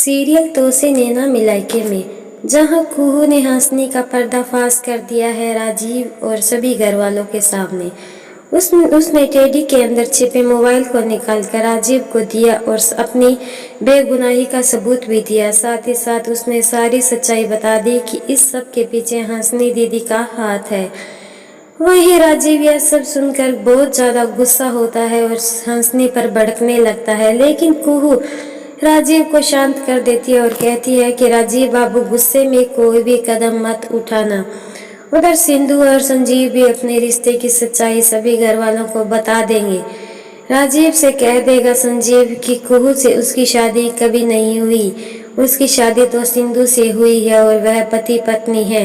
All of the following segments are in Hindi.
सीरियल तो से नैना मिलाइके में जहां कुहू ने हंसनी का पर्दाफाश कर दिया है राजीव और सभी घर वालों के सामने। उसने टेडी के अंदर छिपे मोबाइल को निकालकर राजीव को दिया और अपनी बेगुनाही का सबूत भी दिया। साथ ही साथ उसने सारी सच्चाई बता दी कि इस सब के पीछे हंसनी दीदी का हाथ है। वहीं राजीव यह सब सुनकर बहुत ज्यादा गुस्सा होता है और हंसनी पर भड़कने लगता है, लेकिन कुहू राजीव को शांत कर देती है और कहती है कि राजीव बाबू, गुस्से में कोई भी कदम मत उठाना। उधर सिंधु और संजीव भी अपने रिश्ते की सच्चाई सभी घर वालों को बता देंगे। राजीव से कह देगा संजीव कि कुहू से उसकी शादी कभी नहीं हुई, उसकी शादी तो सिंधु से हुई है और वह पति पत्नी है।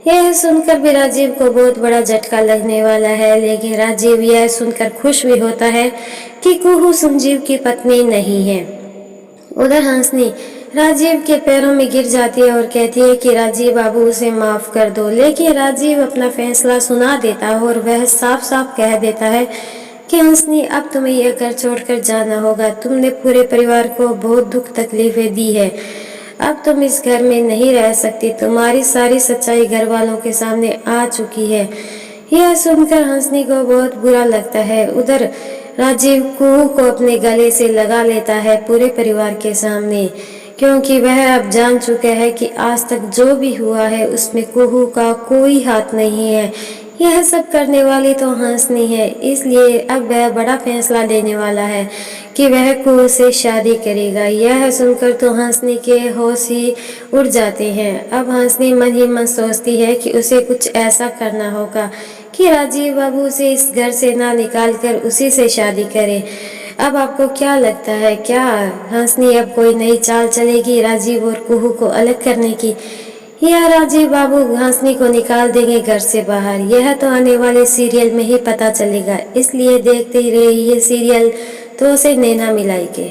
यह सुनकर भी राजीव को बहुत बड़ा झटका लगने वाला है, लेकिन राजीव यह सुनकर खुश भी होता है कि कुहू संजीव की पत्नी नहीं है। उधर हंसनी राजीव के पैरों में गिर जाती है और कहती है कि राजीव बाबू, उसे माफ कर दो। लेकिन राजीव अपना फैसला सुना देता है और वह साफ साफ कह देता है कि हंसनी, अब तुम्हें यह घर छोड़कर जाना होगा। तुमने पूरे परिवार को बहुत दुख तकलीफें दी है, अब तुम इस घर में नहीं रह सकती। तुम्हारी सारी सच्चाई घर वालों के सामने आ चुकी है। यह सुनकर हंसनी को बहुत बुरा लगता है। उधर राजीव कुहू को अपने गले से लगा लेता है पूरे परिवार के सामने, क्योंकि वह अब जान चुका है कि आज तक जो भी हुआ है उसमें कुहू का कोई हाथ नहीं है। यह सब करने वाली तो हंसनी है, इसलिए अब वह बड़ा फैसला लेने वाला है कि वह कुहू से शादी करेगा। यह सुनकर तो हंसनी के होश ही उड़ जाते हैं। अब हंसनी मन ही मन सोचती है कि उसे कुछ ऐसा करना होगा कि राजीव बाबू उसे इस घर से ना निकाल कर उसी से शादी करे। अब आपको क्या लगता है, क्या हंसनी अब कोई नई चाल चलेगी राजीव और कुहू को अलग करने की, या राजीव बाबू हंसनी को निकाल देंगे घर से बाहर? यह तो आने वाले सीरियल में ही पता चलेगा, इसलिए देखते ही रहिए सीरियल तो से नैना मिलाई के।